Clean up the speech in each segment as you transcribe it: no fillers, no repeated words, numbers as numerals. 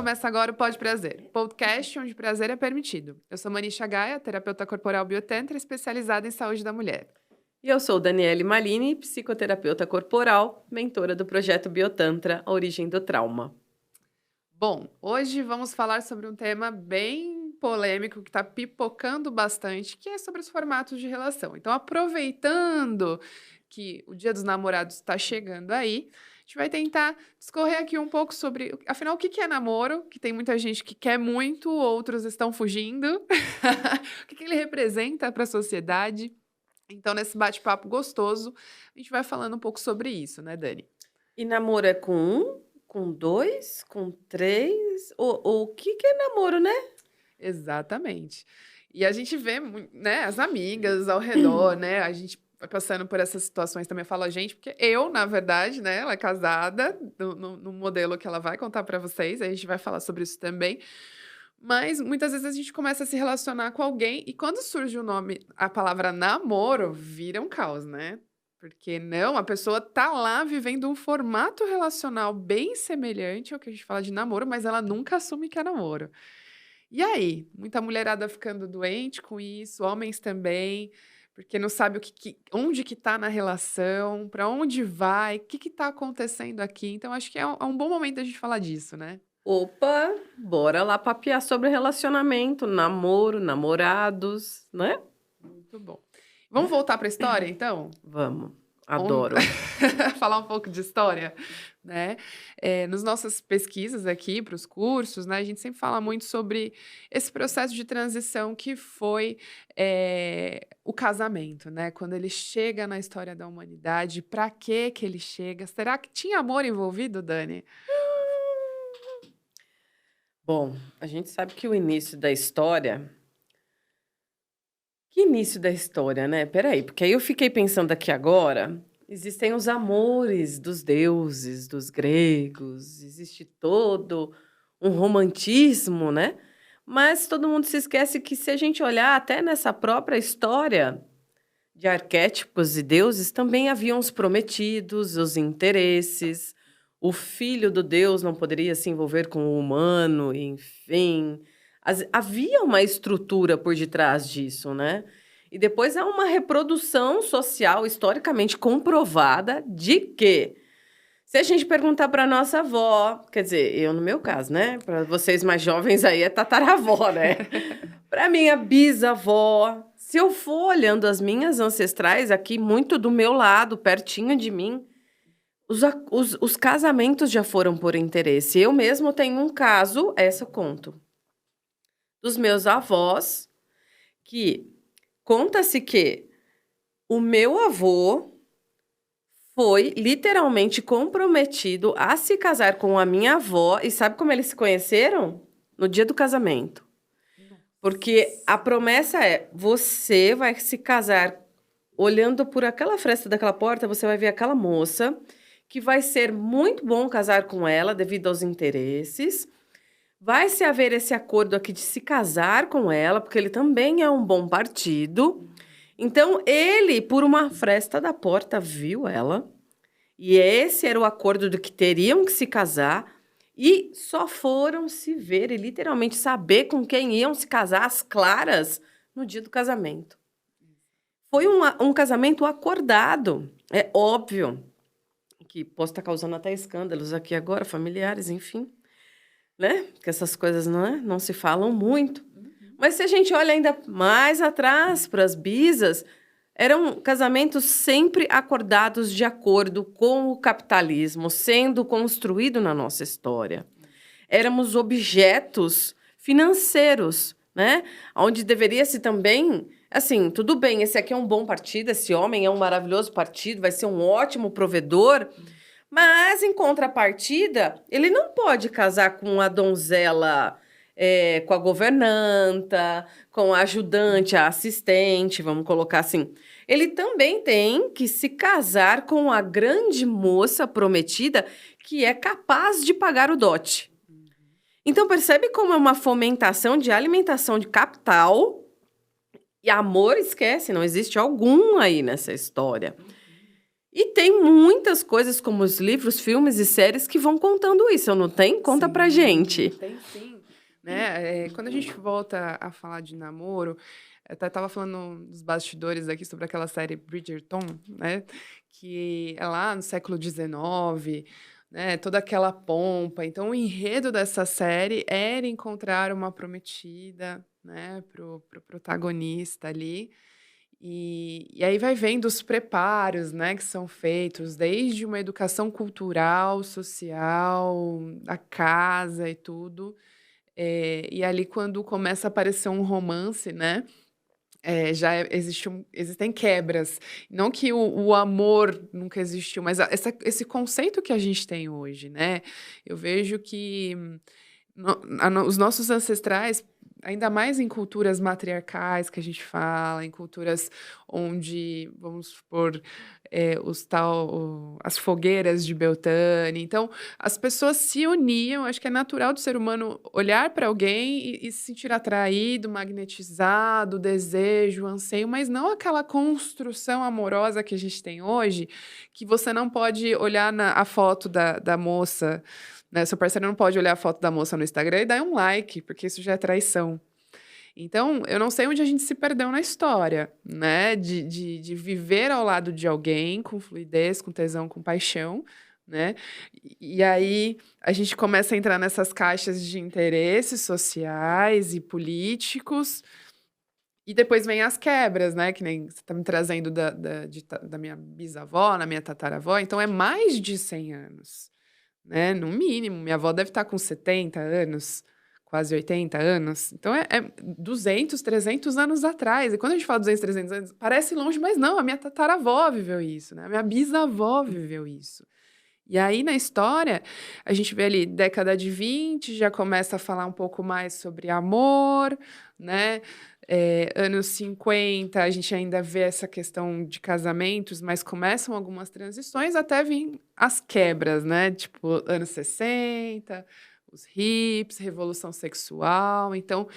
Começa agora o Pode Prazer, podcast onde prazer é permitido. Eu sou Manisha Gaia, terapeuta corporal biotantra especializada em saúde da mulher. E eu sou Daniele Malini, psicoterapeuta corporal, mentora do projeto Biotantra, A Origem do Trauma. Bom, hoje vamos falar sobre um tema bem polêmico que está pipocando bastante, que é sobre os formatos de relação. Então, aproveitando que o Dia dos Namorados está chegando aí, a gente vai tentar discorrer aqui um pouco sobre, afinal, o que é namoro, que tem muita gente que quer muito, outros estão fugindo, o que ele representa para a sociedade. Então, nesse bate-papo gostoso, a gente vai falando um pouco sobre isso, né, Dani? E namoro é com um, com dois, com três? O que é namoro, né? Exatamente. E a gente vê, né, as amigas ao redor, né? A gente vai passando por essas situações também. Eu falo a gente, porque eu, na verdade, né, ela é casada no modelo que ela vai contar para vocês. Aí a gente vai falar sobre isso também. Mas muitas vezes a gente começa a se relacionar com alguém e quando surge o nome, a palavra namoro, vira um caos, né? Porque não, a pessoa tá lá vivendo um formato relacional bem semelhante ao que a gente fala de namoro, mas ela nunca assume que é namoro. E aí? Muita mulherada ficando doente com isso, homens também, porque não sabe onde que tá na relação, para onde vai, o que tá acontecendo aqui. Então, acho que é um bom momento da gente falar disso, né? Opa, bora lá papear sobre relacionamento, namoro, namorados, né? Muito bom. Vamos voltar para a história, então? Vamos, On- adoro. Falar um pouco de história, né? Nas nossas pesquisas aqui para os cursos, né, a gente sempre fala muito sobre esse processo de transição que foi o casamento, né? Quando ele chega na história da humanidade, para que ele chega? Será que tinha amor envolvido, Dani? Bom, a gente sabe que o início da história. Que início da história, né? Peraí, porque aí eu fiquei pensando aqui agora. Existem os amores dos deuses, dos gregos, existe todo um romantismo, né? Mas todo mundo se esquece que se a gente olhar até nessa própria história de arquétipos e deuses, também haviam os prometidos, os interesses. O filho do deus não poderia se envolver com o humano, enfim. Havia uma estrutura por detrás disso, né? E depois há uma reprodução social historicamente comprovada de que, se a gente perguntar para nossa avó, quer dizer, eu no meu caso, né? Para vocês mais jovens aí é tataravó, né? Para minha bisavó, se eu for olhando as minhas ancestrais aqui, muito do meu lado, pertinho de mim, os casamentos já foram por interesse. Eu mesmo tenho um caso, essa eu conto, dos meus avós, que conta-se que o meu avô foi literalmente comprometido a se casar com a minha avó. E sabe como eles se conheceram? No dia do casamento. Porque a promessa é: você vai se casar olhando por aquela fresta daquela porta, você vai ver aquela moça, que vai ser muito bom casar com ela devido aos interesses. Vai se haver esse acordo aqui de se casar com ela, porque ele também é um bom partido. Então, ele, por uma fresta da porta, viu ela. E esse era o acordo do que teriam que se casar. E só foram se ver e literalmente saber com quem iam se casar às claras no dia do casamento. Foi um casamento acordado. É óbvio que posso estar causando até escândalos aqui agora, familiares, enfim, né? Que essas coisas não se falam muito. Mas se a gente olha ainda mais atrás para as bisas, eram casamentos sempre acordados de acordo com o capitalismo sendo construído na nossa história. Éramos objetos financeiros, né? Onde deveria-se também, assim, tudo bem, esse aqui é um bom partido, esse homem é um maravilhoso partido, vai ser um ótimo provedor, mas em contrapartida, ele não pode casar com a donzela, com a governanta, com a ajudante, a assistente, vamos colocar assim. Ele também tem que se casar com a grande moça prometida que é capaz de pagar o dote. Então, percebe como é uma fomentação de alimentação de capital e amor, esquece, não existe algum aí nessa história. E tem muitas coisas, como os livros, filmes e séries, que vão contando isso, não tem? Conta pra gente. Tem sim. Né? Quando a gente volta a falar de namoro, eu até estava falando dos bastidores aqui sobre aquela série Bridgerton, né? Que é lá no século XIX, né? Toda aquela pompa. Então, o enredo dessa série era encontrar uma prometida, né? Pro protagonista ali. E aí vai vendo os preparos, né, que são feitos, desde uma educação cultural, social, a casa e tudo. E ali quando começa a aparecer um romance, né, existem quebras. Não que o amor nunca existiu, mas esse conceito que a gente tem hoje, né? Eu vejo que os nossos ancestrais, ainda mais em culturas matriarcais que a gente fala, em culturas onde, vamos supor, as fogueiras de Beltane. Então, as pessoas se uniam. Acho que é natural do ser humano olhar para alguém e se sentir atraído, magnetizado, desejo, anseio, mas não aquela construção amorosa que a gente tem hoje, que você não pode olhar a foto da moça, né? Seu parceiro não pode olhar a foto da moça no Instagram e dar um like, porque isso já é traição. Então, eu não sei onde a gente se perdeu na história, né? De viver ao lado de alguém com fluidez, com tesão, com paixão, né? E aí a gente começa a entrar nessas caixas de interesses sociais e políticos. E depois vem as quebras, né? Que nem você está me trazendo da minha bisavó, na minha tataravó. Então, é mais de 100 anos, né? No mínimo. Minha avó deve estar com 70 anos, quase 80 anos. Então, é 200, 300 anos atrás. E quando a gente fala 200, 300 anos, parece longe, mas não. A minha tataravó viveu isso, né? A minha bisavó viveu isso. E aí, na história, a gente vê ali, década de 20, já começa a falar um pouco mais sobre amor, né? Anos 50, a gente ainda vê essa questão de casamentos, mas começam algumas transições até vir as quebras, né? Tipo, anos 60, os hips, revolução sexual. Então,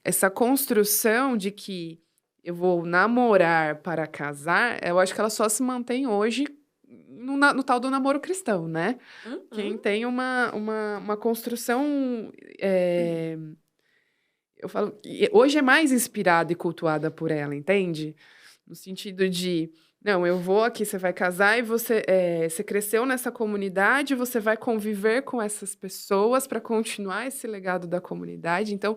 essa construção de que eu vou namorar para casar, eu acho que ela só se mantém hoje no tal do namoro cristão, né? Quem tem uma construção. Eu falo que hoje é mais inspirada e cultuada por ela, entende? No sentido de, não, eu vou aqui, você vai casar e você cresceu nessa comunidade, você vai conviver com essas pessoas para continuar esse legado da comunidade. Então,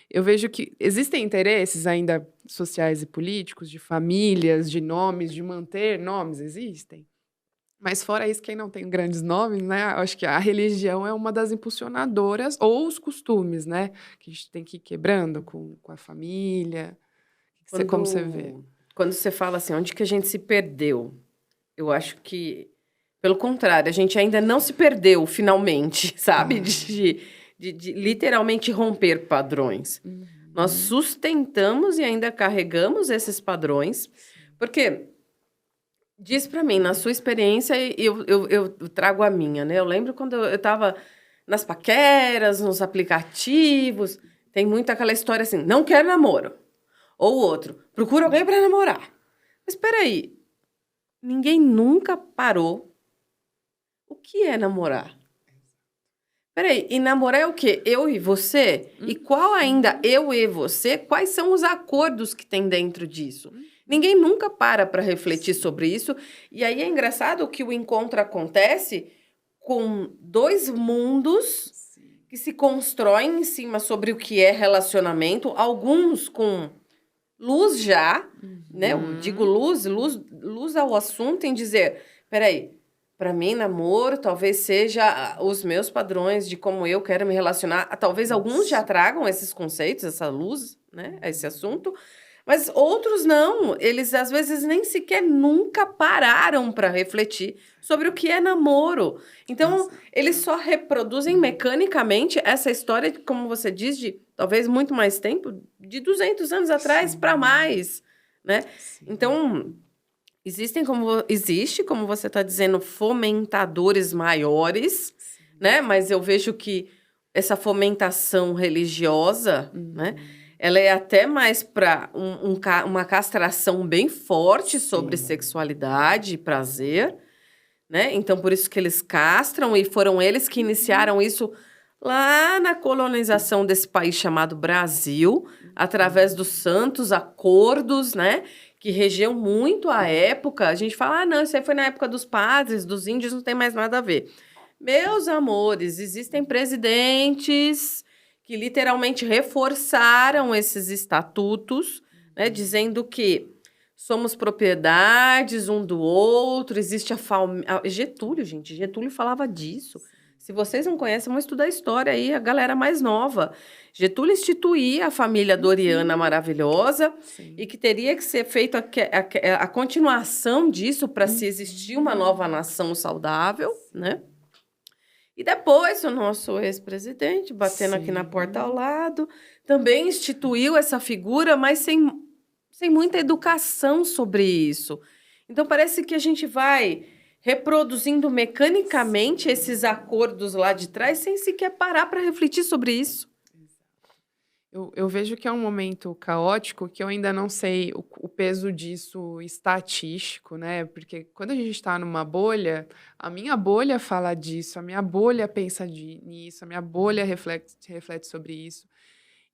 eu vejo que existem interesses ainda sociais e políticos, de famílias, de nomes, de manter nomes, existem. Mas fora isso, quem não tem grandes nomes, né? Acho que a religião é uma das impulsionadoras, ou os costumes, né? Que a gente tem que ir quebrando com a família. Como você vê? Quando você fala assim, onde que a gente se perdeu? Eu acho que, pelo contrário, a gente ainda não se perdeu, finalmente, sabe? De literalmente romper padrões. Nós sustentamos e ainda carregamos esses padrões, porque... Diz pra mim, na sua experiência, eu trago a minha, né? Eu lembro quando eu estava nas paqueras, nos aplicativos, tem muito aquela história assim, não quero namoro. Ou outro, procura alguém para namorar. Mas espera aí, ninguém nunca parou. O que é namorar? Peraí, e namorar é o quê? Eu e você? E qual ainda eu e você? Quais são os acordos que tem dentro disso? Ninguém nunca para refletir sobre isso. E aí é engraçado que o encontro acontece com dois mundos que se constroem em cima sobre o que é relacionamento. Alguns com luz já, né? Eu digo luz ao assunto em dizer, peraí, para mim, namoro talvez seja os meus padrões de como eu quero me relacionar. Talvez alguns já tragam esses conceitos, essa luz, né? Esse assunto. Mas outros não, eles às vezes nem sequer nunca pararam para refletir sobre o que é namoro. Então, eles só reproduzem mecanicamente essa história, como você diz, de talvez muito mais tempo, de 200 anos atrás para mais, né? Então, existe, como você está dizendo, fomentadores maiores, né? Mas eu vejo que essa fomentação religiosa, né? ela é até mais para uma castração bem forte sobre Sim. sexualidade e prazer, né? Então, por isso que eles castram, e foram eles que iniciaram isso lá na colonização desse país chamado Brasil, através dos santos acordos, né? Que regiam muito a época. A gente fala, não, isso aí foi na época dos padres, dos índios, não tem mais nada a ver. Meus amores, existem presidentes que literalmente reforçaram esses estatutos, né? Dizendo que somos propriedades um do outro, existe a família. Getúlio, gente, Getúlio falava disso. Se vocês não conhecem, vão estudar história aí, a galera mais nova. Getúlio instituía a família Doriana maravilhosa Sim. e que teria que ser feita a continuação disso para se existir uma nova nação saudável, né? E depois o nosso ex-presidente, batendo aqui na porta ao lado, também instituiu essa figura, mas sem muita educação sobre isso. Então, parece que a gente vai reproduzindo mecanicamente esses acordos lá de trás, sem sequer parar para refletir sobre isso. Eu vejo que é um momento caótico que eu ainda não sei o peso disso estatístico, né? Porque quando a gente está numa bolha, a minha bolha fala disso, a minha bolha pensa nisso, a minha bolha reflete sobre isso.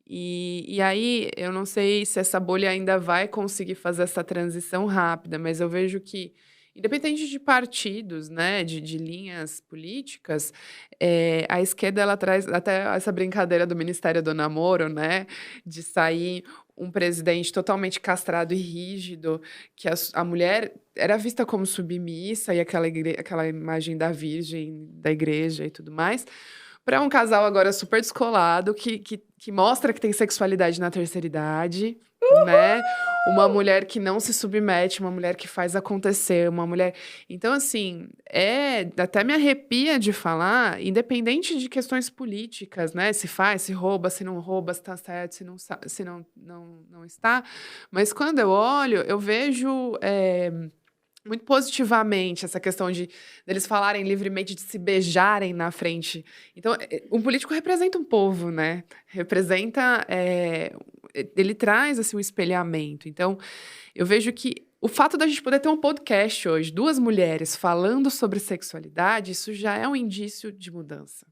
E aí, eu não sei se essa bolha ainda vai conseguir fazer essa transição rápida, mas eu vejo que, independente de partidos, né, de linhas políticas, a esquerda ela traz até essa brincadeira do Ministério do Namoro, né, de sair um presidente totalmente castrado e rígido, que a mulher era vista como submissa, e aquela imagem da virgem, da igreja e tudo mais, para um casal agora super descolado, que mostra que tem sexualidade na terceira idade, né? Uma mulher que não se submete, uma mulher que faz acontecer, uma mulher. Então, assim, até me arrepia de falar, independente de questões políticas, né? Se faz, se rouba, se não rouba, se está certo, se não está. Mas quando eu olho, eu vejo. Muito positivamente essa questão de deles falarem livremente, de se beijarem na frente. Então, um político representa um povo, né? Representa, ele traz assim um espelhamento. Então, eu vejo que o fato da gente poder ter um podcast hoje, duas mulheres falando sobre sexualidade, isso já é um indício de mudança,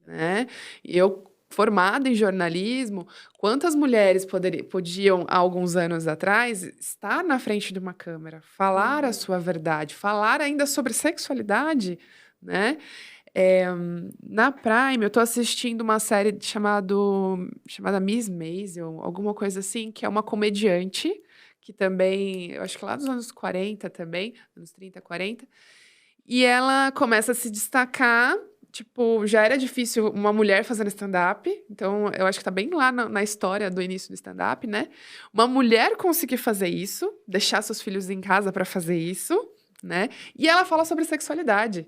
né? E eu, formada em jornalismo, quantas mulheres podiam, há alguns anos atrás, estar na frente de uma câmera, falar a sua verdade, falar ainda sobre sexualidade, né? Na Prime, eu tô assistindo uma série chamada Miss Maisel, alguma coisa assim, que é uma comediante, que também, eu acho que lá dos anos 40 também, anos 30, 40, e ela começa a se destacar. Tipo, já era difícil uma mulher fazendo stand-up, então eu acho que tá bem lá na história do início do stand-up, né? Uma mulher conseguir fazer isso, deixar seus filhos em casa pra fazer isso, né? E ela fala sobre sexualidade.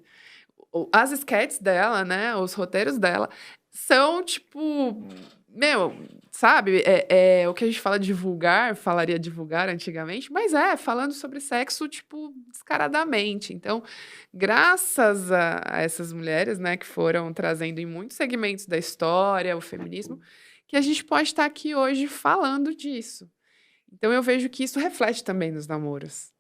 As sketches dela, né? Os roteiros dela são, tipo, meu, sabe? É o que a gente falaria divulgar antigamente, mas falando sobre sexo, tipo, descaradamente. Então, graças a essas mulheres, né, que foram trazendo em muitos segmentos da história o feminismo, que a gente pode estar aqui hoje falando disso. Então, eu vejo que isso reflete também nos namoros.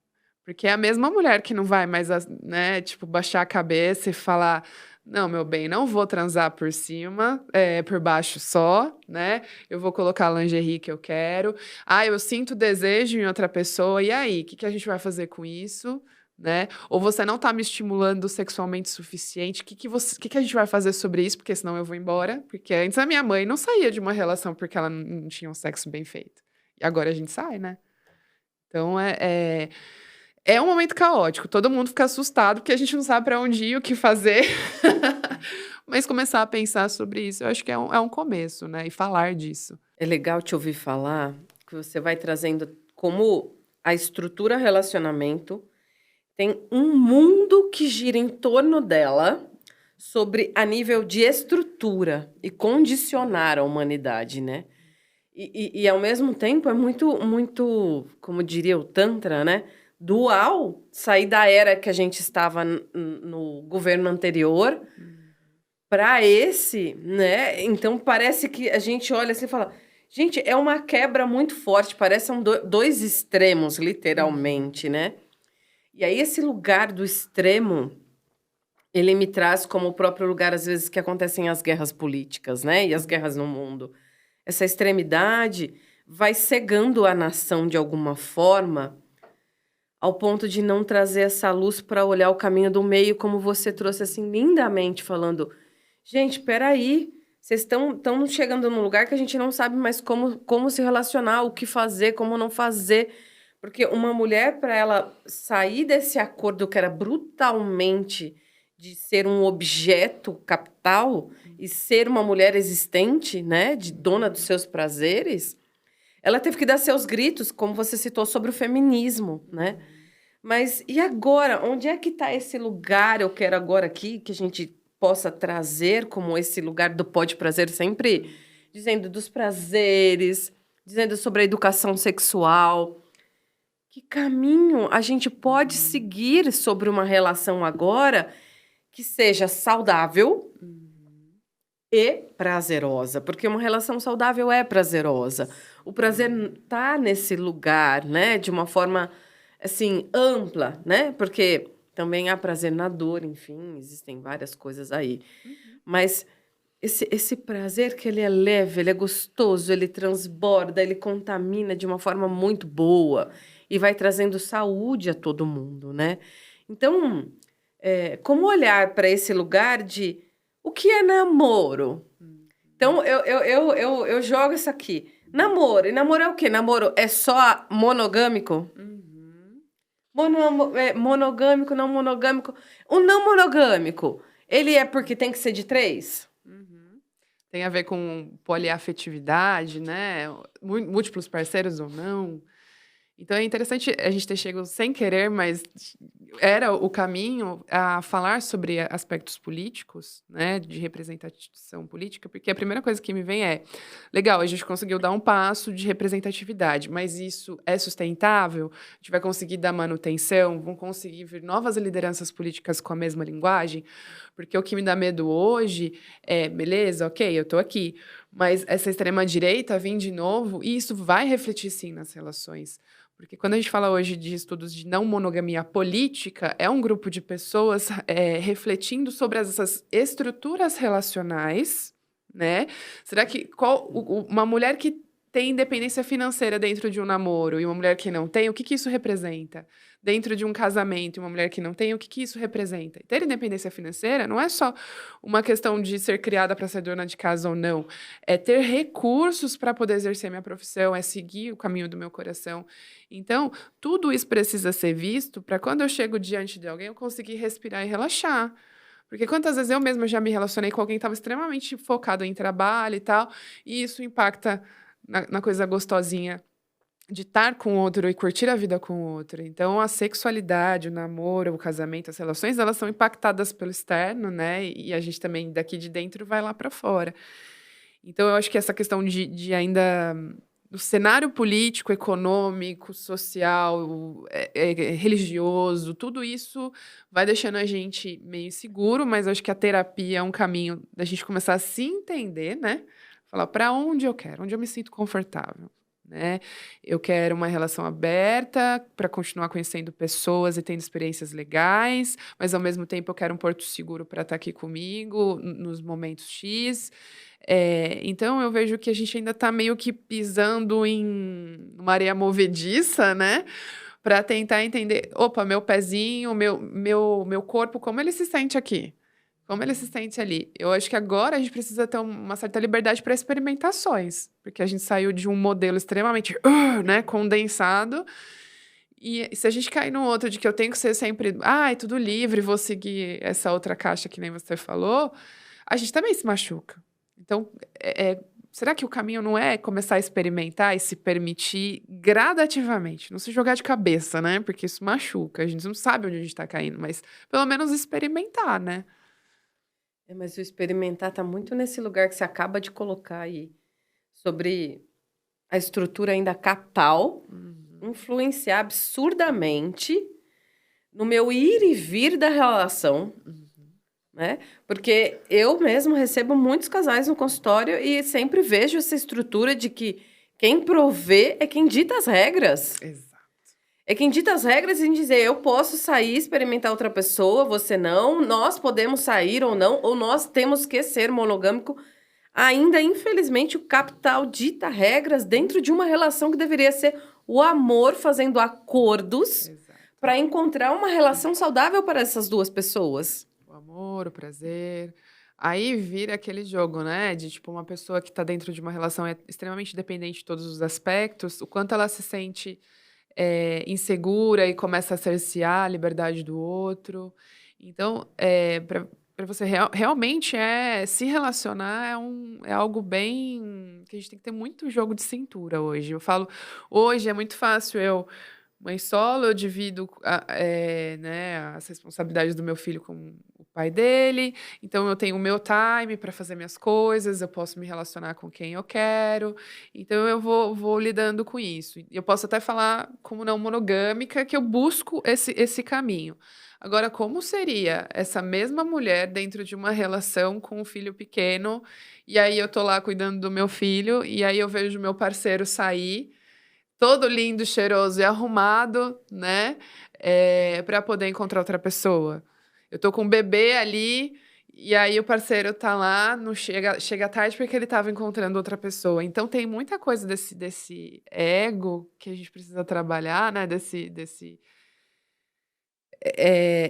Porque é a mesma mulher que não vai mais, né, tipo, baixar a cabeça e falar: não, meu bem, não vou transar por cima, por baixo só, né? Eu vou colocar a lingerie que eu quero. Ah, eu sinto desejo em outra pessoa, e aí? O que a gente vai fazer com isso? Né? Ou você não tá me estimulando sexualmente o suficiente, o que a gente vai fazer sobre isso? Porque senão eu vou embora. Porque antes a minha mãe não saía de uma relação porque ela não tinha um sexo bem feito. E agora a gente sai, né? Então, é um momento caótico, todo mundo fica assustado porque a gente não sabe para onde ir, o que fazer. Mas começar a pensar sobre isso, eu acho que é um começo, né? E falar disso. É legal te ouvir falar que você vai trazendo como a estrutura relacionamento tem um mundo que gira em torno dela sobre a nível de estrutura e condicionar a humanidade, né? E ao mesmo tempo é muito, como diria o Tantra, né? Dual, sair da era que a gente estava no governo anterior para esse, né? Então parece que a gente olha assim e fala, Gente, é uma quebra muito forte, parece dois extremos, literalmente, né? E aí esse lugar do extremo, ele me traz como o próprio lugar, às vezes, que acontecem as guerras políticas, né? E as guerras no mundo. Essa extremidade vai cegando a nação de alguma forma, ao ponto de não trazer essa luz para olhar o caminho do meio, como você trouxe assim lindamente, falando: gente, peraí, vocês estão chegando num lugar que a gente não sabe mais como se relacionar, o que fazer, como não fazer. Porque uma mulher, para ela sair desse acordo que era brutalmente de ser um objeto capital e ser uma mulher existente, né, de dona dos seus prazeres, ela teve que dar seus gritos, como você citou, sobre o feminismo, né? Mas e agora? Onde é que está esse lugar? Eu quero agora aqui que a gente possa trazer como esse lugar do pode prazer, sempre dizendo dos prazeres, dizendo sobre a educação sexual. Que caminho a gente pode seguir sobre uma relação agora que seja saudável e prazerosa? Porque uma relação saudável é prazerosa. O prazer tá nesse lugar, né? De uma forma, assim, ampla, né? Porque também há prazer na dor, enfim, existem várias coisas aí. Mas esse prazer que ele é leve, ele é gostoso, ele transborda, ele contamina de uma forma muito boa e vai trazendo saúde a todo mundo, né? Então, como olhar para esse lugar de o que é namoro? Então, eu jogo isso aqui. Namoro. E namoro é o quê? Namoro é só monogâmico? Monogâmico, não monogâmico. O não monogâmico, ele é porque tem que ser de 3? Tem a ver com poliafetividade, né? Múltiplos parceiros ou não. Então é interessante a gente ter chegado sem querer, mas era o caminho a falar sobre aspectos políticos, né, de representação política, porque a primeira coisa que me vem é, legal, a gente conseguiu dar um passo de representatividade, mas isso é sustentável? A gente vai conseguir dar manutenção? Vão conseguir vir novas lideranças políticas com a mesma linguagem? Porque o que me dá medo hoje é, beleza, ok, eu tô aqui, mas essa extrema-direita vem de novo e isso vai refletir, sim, nas relações. Porque quando a gente fala hoje de estudos de não monogamia política, é um grupo de pessoas refletindo sobre essas estruturas relacionais, né? Será que uma mulher que tem independência financeira dentro de um namoro e uma mulher que não tem, o que isso representa? Dentro de um casamento e uma mulher que não tem, o que isso representa? E ter independência financeira não é só uma questão de ser criada para ser dona de casa ou não. É ter recursos para poder exercer minha profissão, é seguir o caminho do meu coração. Então, tudo isso precisa ser visto para quando eu chego diante de alguém, eu conseguir respirar e relaxar. Porque quantas vezes eu mesma já me relacionei com alguém que estava extremamente focado em trabalho e tal, e isso impacta na coisa gostosinha de estar com o outro e curtir a vida com o outro. Então, a sexualidade, o namoro, o casamento, as relações, elas são impactadas pelo externo, né? E a gente também, daqui de dentro, vai lá para fora. Então, eu acho que essa questão de ainda do cenário político, econômico, social, religioso, tudo isso vai deixando a gente meio inseguro, mas eu acho que a terapia é um caminho da gente começar a se entender, né? Falar para onde eu quero, onde eu me sinto confortável, né? Eu quero uma relação aberta para continuar conhecendo pessoas e tendo experiências legais, mas ao mesmo tempo eu quero um porto seguro para estar aqui comigo nos momentos X. Então eu vejo que a gente ainda está meio que pisando em uma areia movediça, né? Para tentar entender, opa, meu pezinho, meu corpo, como ele se sente aqui? Como ele se sente ali? Eu acho que agora a gente precisa ter uma certa liberdade para experimentações, porque a gente saiu de um modelo extremamente, né, condensado. E se a gente cair no outro de que eu tenho que ser sempre, é tudo livre, vou seguir essa outra caixa que nem você falou, a gente também se machuca. Então, será que o caminho não é começar a experimentar e se permitir gradativamente? Não se jogar de cabeça, né? Porque isso machuca. A gente não sabe onde a gente está caindo, mas pelo menos experimentar, né? Mas o experimentar está muito nesse lugar que você acaba de colocar aí, sobre a estrutura ainda capital, influenciar absurdamente no meu ir e vir da relação, né? Porque eu mesmo recebo muitos casais no consultório e sempre vejo essa estrutura de que Quem provê é quem dita as regras. Exato. É quem dita as regras em dizer, eu posso sair, experimentar outra pessoa, você não, nós podemos sair ou não, ou nós temos que ser monogâmico. Ainda, infelizmente, o capital dita regras dentro de uma relação que deveria ser o amor fazendo acordos Exato. para encontrar uma relação saudável para essas duas pessoas. O amor, o prazer. Aí vira aquele jogo, né? De tipo, uma pessoa que tá dentro de uma relação extremamente dependente de todos os aspectos, o quanto ela se sente insegura e começa a cercear a liberdade do outro. Então, para você realmente se relacionar é algo bem que a gente tem que ter muito jogo de cintura hoje. Eu falo, hoje é muito fácil mãe solo, eu divido né, as responsabilidades do meu filho com o pai dele, então eu tenho o meu time para fazer minhas coisas, eu posso me relacionar com quem eu quero, então eu vou lidando com isso. Eu posso até falar como não monogâmica que eu busco esse caminho. Agora, como seria essa mesma mulher dentro de uma relação com um filho pequeno, e aí eu tô lá cuidando do meu filho, e aí eu vejo meu parceiro sair todo lindo, cheiroso e arrumado, né? Para poder encontrar outra pessoa. Eu tô com um bebê ali, e aí o parceiro tá lá, não chega tarde porque ele tava encontrando outra pessoa. Então tem muita coisa desse ego que a gente precisa trabalhar, né?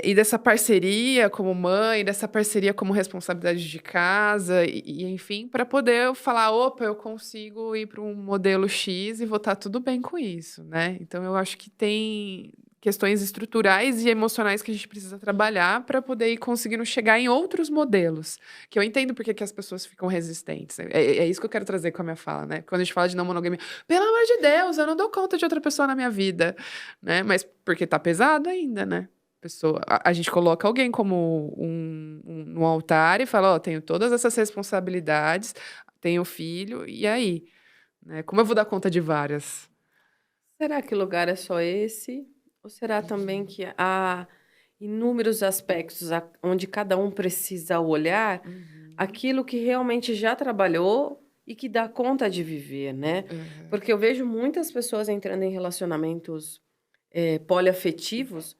E dessa parceria como mãe, dessa parceria como responsabilidade de casa, enfim, para poder falar, opa, eu consigo ir para um modelo X e vou estar tudo bem com isso, né? Então eu acho que tem questões estruturais e emocionais que a gente precisa trabalhar para poder ir conseguindo chegar em outros modelos. Que eu entendo porque que as pessoas ficam resistentes. É isso que eu quero trazer com a minha fala, né? Quando a gente fala de não monogamia, pelo amor de Deus, eu não dou conta de outra pessoa na minha vida, né? Mas porque tá pesado ainda, né? Pessoa, a gente coloca alguém como no altar e fala, ó, tenho todas essas responsabilidades, tenho filho, e aí? Né? Como eu vou dar conta de várias? Será que o lugar é só esse? Ou será também que há inúmeros aspectos onde cada um precisa olhar aquilo que realmente já trabalhou e que dá conta de viver, né? Porque eu vejo muitas pessoas entrando em relacionamentos poliafetivos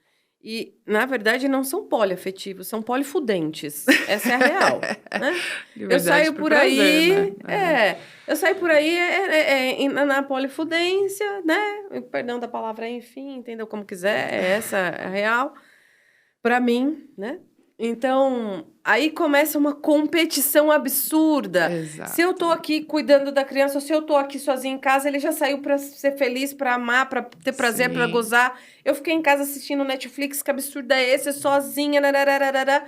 e, na verdade, não são poliafetivos, são polifudentes. Essa é a real, né? Eu Liberdade saio pro por prazer, aí, né? eu saio por aí na polifudência, né? Perdão da palavra, enfim, entendeu como quiser, essa é a real para mim, né? Então, aí começa uma competição absurda. Se eu tô Exato. aqui cuidando da criança, ou se eu tô aqui sozinha em casa, ele já saiu para ser feliz, para amar, para ter prazer, para Sim. gozar. Eu fiquei em casa assistindo Netflix, que absurdo é esse? Sozinha, nararararara.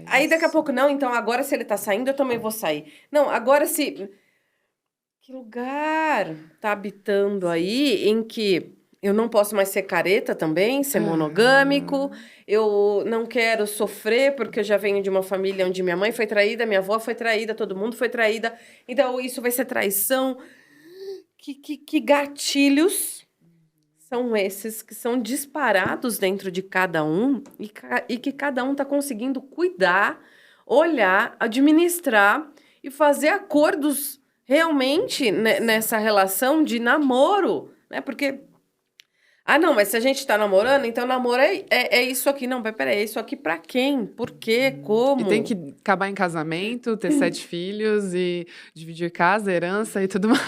Aí daqui a pouco, não, então agora se ele tá saindo, eu também vou sair. Não, agora se... Que lugar tá habitando aí em que eu não posso mais ser careta também, ser monogâmico, eu não quero sofrer porque eu já venho de uma família onde minha mãe foi traída, minha avó foi traída, todo mundo foi traída, então isso vai ser traição. Que gatilhos são esses que são disparados dentro de cada um e que cada um está conseguindo cuidar, olhar, administrar e fazer acordos realmente nessa relação de namoro, né? Porque, não, mas se a gente tá namorando, então namoro é isso aqui. Não, mas peraí, é isso aqui pra quem? Por quê? Como? E tem que acabar em casamento, ter 7 filhos e dividir casa, herança e tudo mais.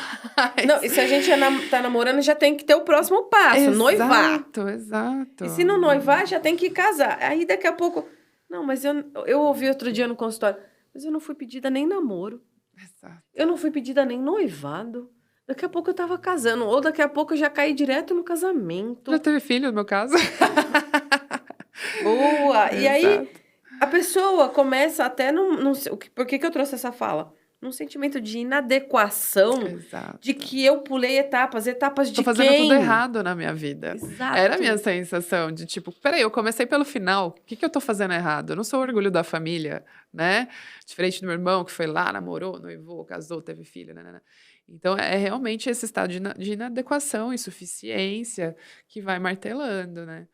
Não, e se a gente tá namorando, já tem que ter o próximo passo, noivar. Exato. E se não noivar, já tem que casar. Aí daqui a pouco... Não, mas eu ouvi outro dia no consultório, mas eu não fui pedida nem namoro. Exato. Eu não fui pedida nem noivado. Daqui a pouco eu tava casando. Ou daqui a pouco eu já caí direto no casamento. Já teve filho, no meu caso. Boa! E aí, Exato. a pessoa começa até por que eu trouxe essa fala? Num sentimento de inadequação, Exato. de que eu pulei etapas de Tô fazendo tudo errado na minha vida. Exato. Era a minha sensação de tipo, peraí, eu comecei pelo final, o que eu tô fazendo errado? Eu não sou orgulho da família, né? Diferente do meu irmão, que foi lá, namorou, noivou, casou, teve filho, né? Então, é realmente esse estado de inadequação, insuficiência, que vai martelando, né?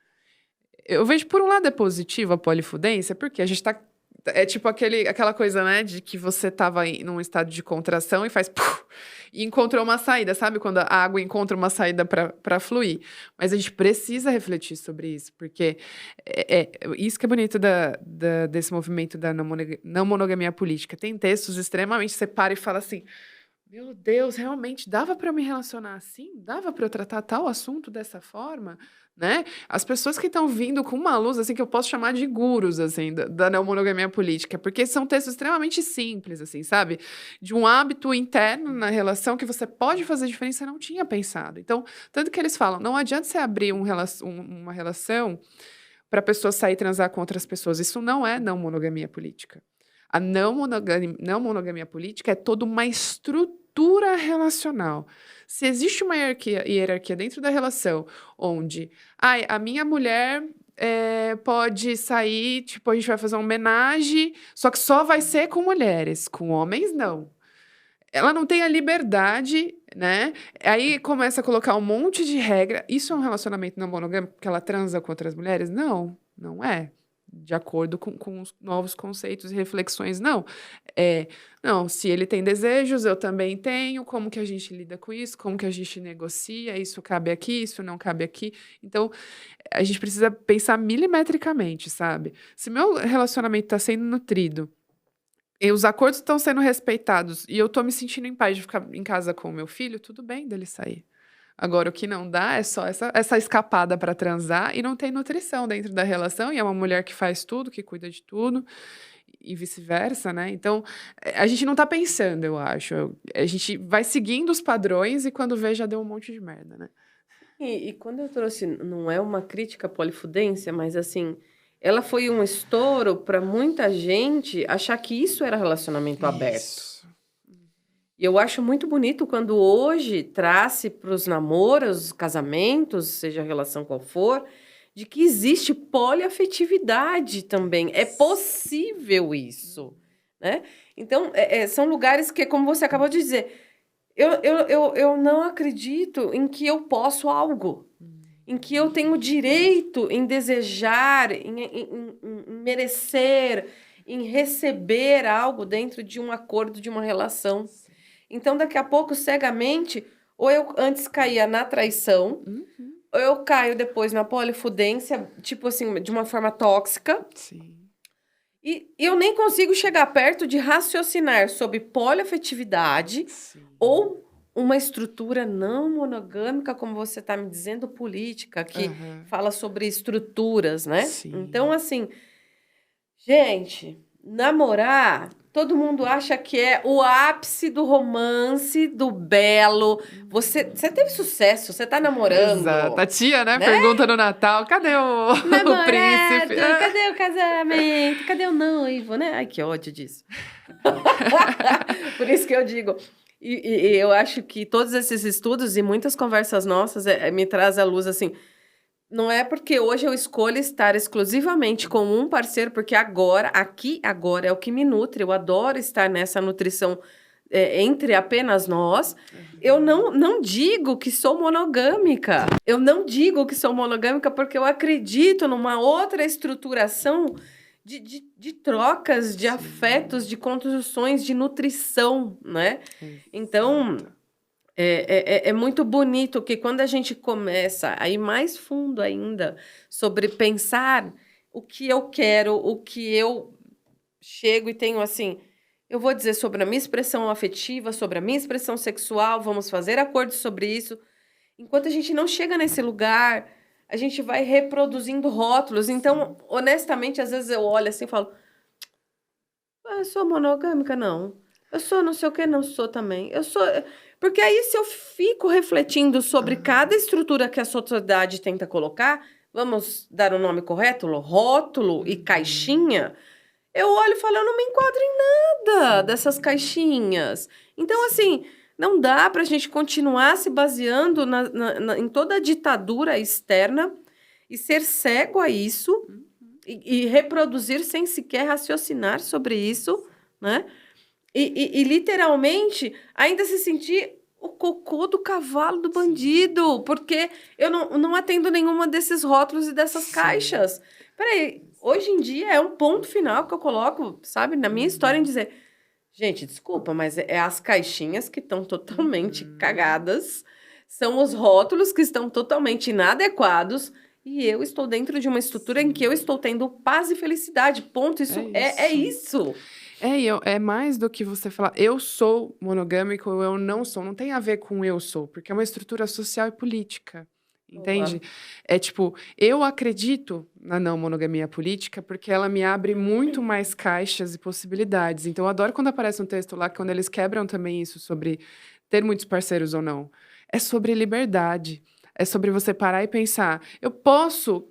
Eu vejo, por um lado, é positivo a polifudência, porque a gente tá É tipo aquela coisa, né, de que você tava num estado de contração e faz puf, e encontrou uma saída, sabe? Quando a água encontra uma saída para fluir. Mas a gente precisa refletir sobre isso, porque isso que é bonito desse movimento da não monogamia política. Tem textos extremamente, você para e fala assim, meu Deus, realmente dava para eu me relacionar assim? Dava para eu tratar tal assunto dessa forma? Né? As pessoas que estão vindo com uma luz, assim, que eu posso chamar de gurus, assim, da não monogamia política, porque são textos extremamente simples, assim, sabe? De um hábito interno na relação que você pode fazer diferença, eu não tinha pensado. Então, tanto que eles falam, não adianta você abrir uma relação para a pessoa sair e transar com outras pessoas. Isso não é não monogamia política. A não monogamia política é toda uma estrutura relacional. Se existe uma hierarquia dentro da relação, onde a minha mulher pode sair, tipo, a gente vai fazer uma homenagem, só que só vai ser com mulheres, com homens não. Ela não tem a liberdade, né? Aí começa a colocar um monte de regra. Isso é um relacionamento não monogâmico, porque ela transa com outras mulheres? Não, não é. De acordo com os novos conceitos e reflexões, não. Não, se ele tem desejos, eu também tenho. Como que a gente lida com isso? Como que a gente negocia? Isso cabe aqui, isso não cabe aqui. Então, a gente precisa pensar milimetricamente, sabe? Se meu relacionamento está sendo nutrido, e os acordos estão sendo respeitados e eu tô me sentindo em paz de ficar em casa com o meu filho, tudo bem dele sair. Agora, o que não dá é só essa escapada para transar e não tem nutrição dentro da relação, e é uma mulher que faz tudo, que cuida de tudo, e vice-versa, né? Então, a gente não tá pensando, eu acho. A gente vai seguindo os padrões e quando vê já deu um monte de merda, né? E quando eu trouxe, não é uma crítica à polifudência, mas assim, ela foi um estouro para muita gente achar que isso era relacionamento aberto. Isso. E eu acho muito bonito quando hoje traz para os namoros, casamentos, seja a relação qual for, de que existe poliafetividade também. É possível isso, né? Então, são lugares que, como você acabou de dizer, eu não acredito em que eu posso algo, em que eu tenho direito em desejar, em merecer, em receber algo dentro de um acordo, de uma relação. Então, daqui a pouco, cegamente, ou eu antes caía na traição, ou eu caio depois na polifudência, tipo assim, de uma forma tóxica. Sim. E eu nem consigo chegar perto de raciocinar sobre poliafetividade ou uma estrutura não monogâmica, como você está me dizendo, política, que fala sobre estruturas, né? Sim. Então, assim, gente, namorar, todo mundo acha que é o ápice do romance, do belo. Você teve sucesso, você tá namorando. Exato. A tia, né? Pergunta no Natal, cadê o príncipe? Cadê o casamento? Cadê o noivo, né? Ai, que ódio disso. Por isso que eu digo... E eu acho que todos esses estudos e muitas conversas nossas me traz à luz, assim, não é porque hoje eu escolho estar exclusivamente com um parceiro, porque agora é o que me nutre, eu adoro estar nessa nutrição entre apenas nós. Eu não digo que sou monogâmica, porque eu acredito numa outra estruturação de trocas, de afetos, de construções, de nutrição, né? Então, é muito bonito que quando a gente começa a ir mais fundo ainda sobre pensar o que eu quero, o que eu chego e tenho assim, eu vou dizer sobre a minha expressão afetiva, sobre a minha expressão sexual, vamos fazer acordos sobre isso. Enquanto a gente não chega nesse lugar, a gente vai reproduzindo rótulos. Então, honestamente, às vezes eu olho assim e falo, eu sou monogâmica? Não. Eu sou não sei o que, não sou também. Eu sou... Porque aí, se eu fico refletindo sobre cada estrutura que a sociedade tenta colocar, vamos dar o nome correto? Rótulo e caixinha, eu olho e falo, eu não me enquadro em nada dessas caixinhas. Então, assim, não dá pra gente continuar se baseando em toda a ditadura externa e ser cego a isso e reproduzir sem sequer raciocinar sobre isso, né? E literalmente ainda se sentir o cocô do cavalo do bandido, porque eu não atendo nenhuma desses rótulos e dessas caixas. Peraí, Hoje em dia é um ponto final que eu coloco, sabe, na minha história em dizer, gente, desculpa, mas é as caixinhas que estão totalmente cagadas, são os rótulos que estão totalmente inadequados e eu estou dentro de uma estrutura em que eu estou tendo paz e felicidade, ponto, isso é isso. É mais do que você falar, eu sou monogâmico ou eu não sou. Não tem a ver com eu sou, porque é uma estrutura social e política. Entende? É tipo, eu acredito na não monogamia política porque ela me abre muito mais caixas e possibilidades. Então, eu adoro quando aparece um texto lá, quando eles quebram também isso sobre ter muitos parceiros ou não. É sobre liberdade. É sobre você parar e pensar. Eu posso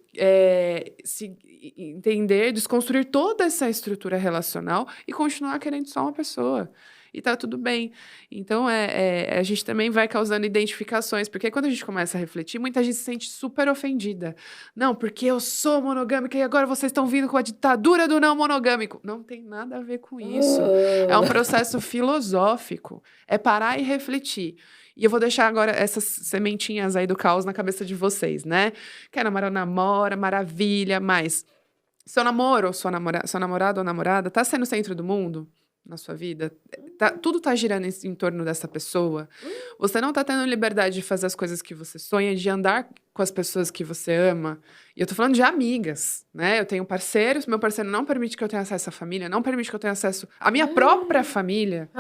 entender, desconstruir toda essa estrutura relacional e continuar querendo só uma pessoa. E tá tudo bem. Então, a gente também vai causando identificações, porque quando a gente começa a refletir, muita gente se sente super ofendida. Não, porque eu sou monogâmica e agora vocês estão vindo com a ditadura do não monogâmico. Não tem nada a ver com isso. É um processo filosófico. É parar e refletir. E eu vou deixar agora essas sementinhas aí do caos na cabeça de vocês, né? Quer namorar, namora, maravilha, mas seu namoro, seu namorado ou namorada tá sendo o centro do mundo na sua vida? Tudo tá girando em torno dessa pessoa? Você não tá tendo liberdade de fazer as coisas que você sonha, de andar com as pessoas que você ama? E eu tô falando de amigas, né? Eu tenho parceiros, meu parceiro não permite que eu tenha acesso à família, não permite que eu tenha acesso à minha própria família,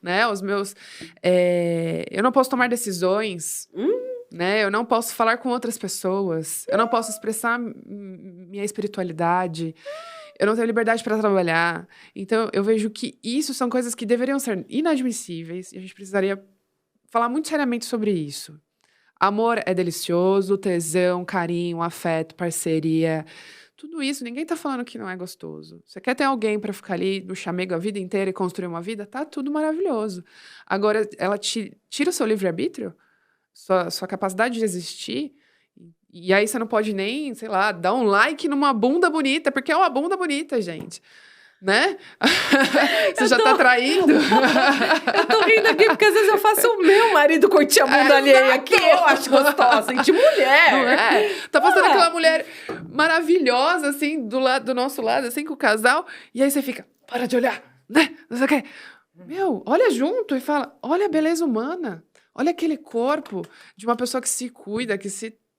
né? Os meus... eu não posso tomar decisões... Né? Eu não posso falar com outras pessoas, eu não posso expressar minha espiritualidade, eu não tenho liberdade para trabalhar. Então, eu vejo que isso são coisas que deveriam ser inadmissíveis e a gente precisaria falar muito seriamente sobre isso. Amor é delicioso, tesão, carinho, afeto, parceria, tudo isso, ninguém tá falando que não é gostoso. Você quer ter alguém para ficar ali no chamego a vida inteira e construir uma vida? Tá tudo maravilhoso. Agora, ela tira o seu livre-arbítrio? Sua capacidade de existir, e aí você não pode nem, sei lá, dar um like numa bunda bonita, porque é uma bunda bonita, gente. Né? Você já tá traindo? Eu tô rindo aqui porque às vezes eu faço o meu marido curtir a bunda alheia, que eu acho gostosa, de mulher. Não é? Tá passando aquela mulher maravilhosa, assim, do nosso lado, assim, com o casal, e aí você fica, para de olhar, né? Não sei o quê. Meu, olha junto e fala, olha a beleza humana. Olha aquele corpo de uma pessoa que se cuida, que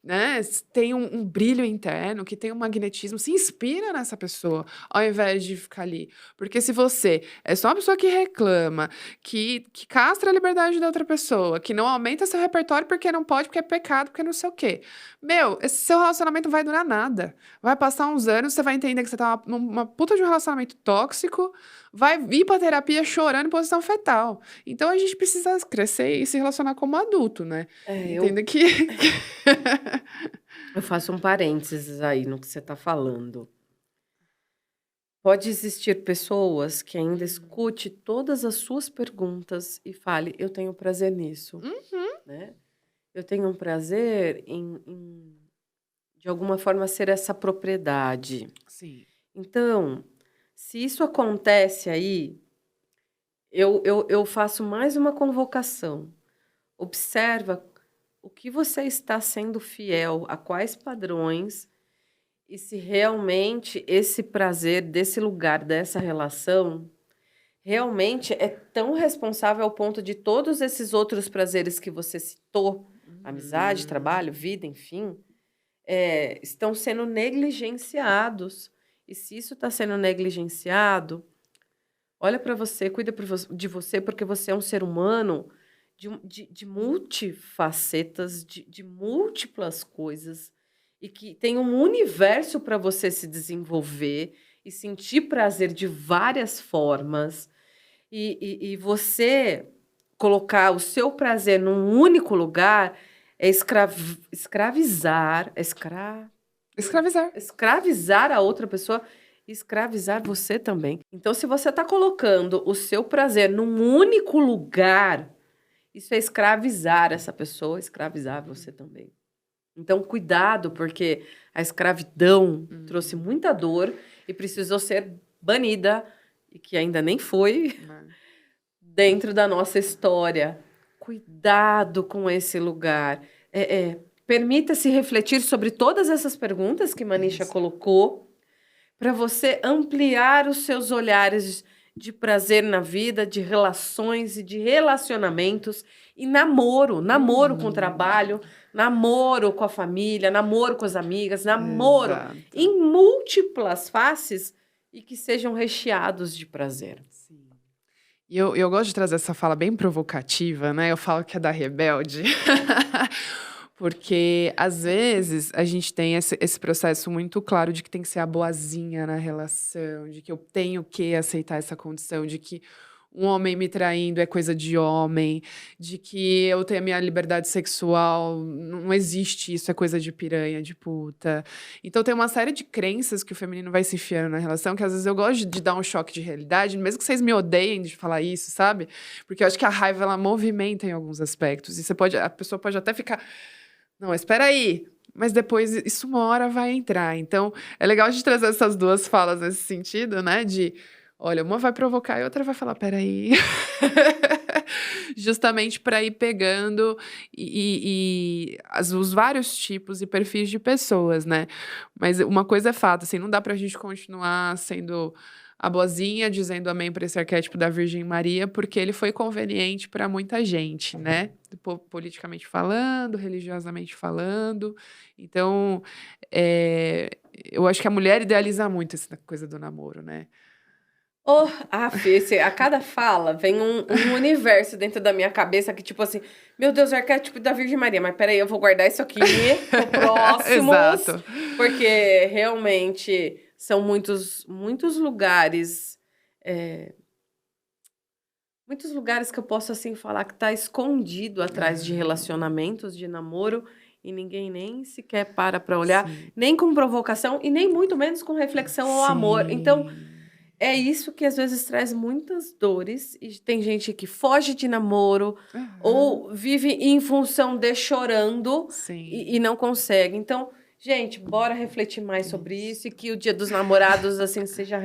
né, tem um brilho interno, que tem um magnetismo. Se inspira nessa pessoa, ao invés de ficar ali. Porque se você é só uma pessoa que reclama, que castra a liberdade da outra pessoa, que não aumenta seu repertório porque não pode, porque é pecado, porque não sei o quê. Meu, esse seu relacionamento não vai durar nada. Vai passar uns anos, você vai entender que você tá numa puta de um relacionamento tóxico, vai vir pra terapia chorando em posição fetal. Então a gente precisa crescer e se relacionar como adulto, né? Entenda que... Eu faço um parênteses aí no que você tá falando. Pode existir pessoas que ainda escute todas as suas perguntas e fale, eu tenho prazer nisso, né? Eu tenho um prazer em de alguma forma, ser essa propriedade. Sim. Então, se isso acontece aí, eu faço mais uma convocação. Observa o que você está sendo fiel, a quais padrões, e se realmente esse prazer desse lugar, dessa relação, realmente é tão responsável ao ponto de todos esses outros prazeres que você citou, amizade, trabalho, vida, enfim, estão sendo negligenciados. E se isso está sendo negligenciado, olha para você, cuida de você, porque você é um ser humano de multifacetas, de múltiplas coisas, e que tem um universo para você se desenvolver e sentir prazer de várias formas. E você colocar o seu prazer num único lugar é escravizar a outra pessoa, escravizar você também. Então, se você está colocando o seu prazer num único lugar, isso é escravizar essa pessoa, escravizar você também. Então, cuidado, porque a escravidão trouxe muita dor e precisou ser banida, e que ainda nem foi dentro da nossa história. Cuidado com esse lugar. Permita-se refletir sobre todas essas perguntas que Manisha colocou. para você ampliar os seus olhares de prazer na vida, de relações e de relacionamentos e namoro com o trabalho, namoro com a família, namoro com as amigas, namoro Exato. em múltiplas faces e que sejam recheados de prazer. Sim. E eu gosto de trazer essa fala bem provocativa, né? Eu falo que é da rebelde. Porque, às vezes, a gente tem esse processo muito claro de que tem que ser a boazinha na relação, de que eu tenho que aceitar essa condição, de que um homem me traindo é coisa de homem, de que eu tenho a minha liberdade sexual, não existe isso, é coisa de piranha, de puta. Então tem uma série de crenças que o feminino vai se enfiando na relação, que às vezes eu gosto de dar um choque de realidade, mesmo que vocês me odeiem de falar isso, sabe? Porque eu acho que a raiva, ela movimenta em alguns aspectos. E a pessoa pode até ficar... Não, espera aí. Mas depois isso uma hora vai entrar. Então, é legal a gente trazer essas duas falas nesse sentido, né? De, olha, uma vai provocar e outra vai falar, peraí. Justamente para ir pegando os vários tipos e perfis de pessoas, né? Mas uma coisa é fato, assim, não dá pra gente continuar sendo a boazinha, dizendo amém para esse arquétipo da Virgem Maria, porque ele foi conveniente para muita gente, né? Politicamente falando, religiosamente falando. Então, eu acho que a mulher idealiza muito essa coisa do namoro, né? A cada fala vem um universo dentro da minha cabeça que, tipo assim, meu Deus, o arquétipo da Virgem Maria, mas peraí, eu vou guardar isso aqui pro próximos. Exato. Porque realmente são muitos lugares. Muitos lugares que eu posso, assim, falar que tá escondido atrás de relacionamentos, de namoro, e ninguém nem sequer para olhar, Sim. nem com provocação e nem muito menos com reflexão ao amor. Então, é isso que às vezes traz muitas dores. E tem gente que foge de namoro ou vive em função de chorando e não consegue. Então, gente, bora refletir mais sobre isso e que o Dia dos Namorados assim seja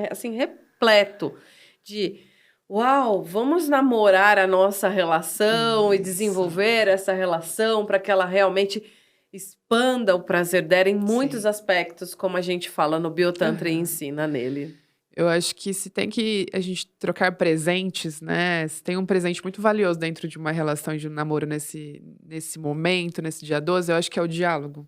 assim repleto de uau, vamos namorar a nossa relação e desenvolver essa relação para que ela realmente expanda o prazer dela em muitos aspectos, como a gente fala no Biotantra e ensina nele. Eu acho que se tem que a gente trocar presentes, né? Se tem um presente muito valioso dentro de uma relação de um namoro nesse momento, nesse dia 12, eu acho que é o diálogo.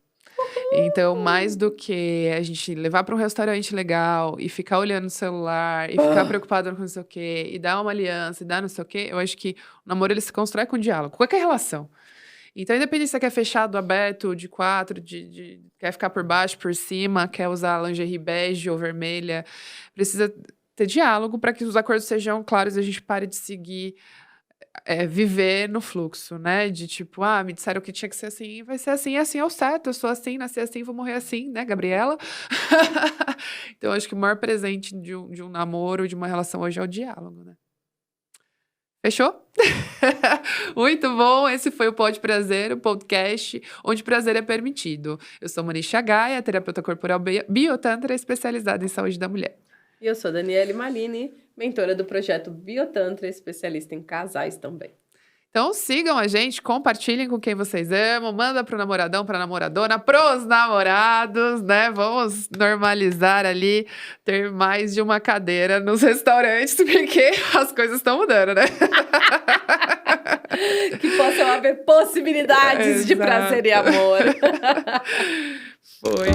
Então, mais do que a gente levar para um restaurante legal e ficar olhando o celular e ficar preocupado com não sei o quê, e dar uma aliança e dar não sei o quê, eu acho que o namoro ele se constrói com diálogo, qualquer relação. Então, independente se você quer fechado, aberto, de 4, quer ficar por baixo, por cima, quer usar lingerie bege ou vermelha, precisa ter diálogo para que os acordos sejam claros e a gente pare de seguir, viver no fluxo, né? De tipo, me disseram que tinha que ser assim, vai ser assim, assim é o certo, eu sou assim, nasci assim, vou morrer assim, né, Gabriela? Então, acho que o maior presente de um namoro, de uma relação hoje é o diálogo, né? Fechou? Muito bom, esse foi o Pode Prazer, o podcast onde prazer é permitido. Eu sou Manisha Gaia, terapeuta corporal Biotantra, especializada em saúde da mulher. E eu sou Daniele Malini, mentora do projeto Biotantra, especialista em casais também. Então sigam a gente, compartilhem com quem vocês amam, manda pro namoradão, pra namoradona, pros namorados, né? Vamos normalizar ali, ter mais de uma cadeira nos restaurantes, porque as coisas estão mudando, né? Que possam haver possibilidades de prazer e amor. Foi.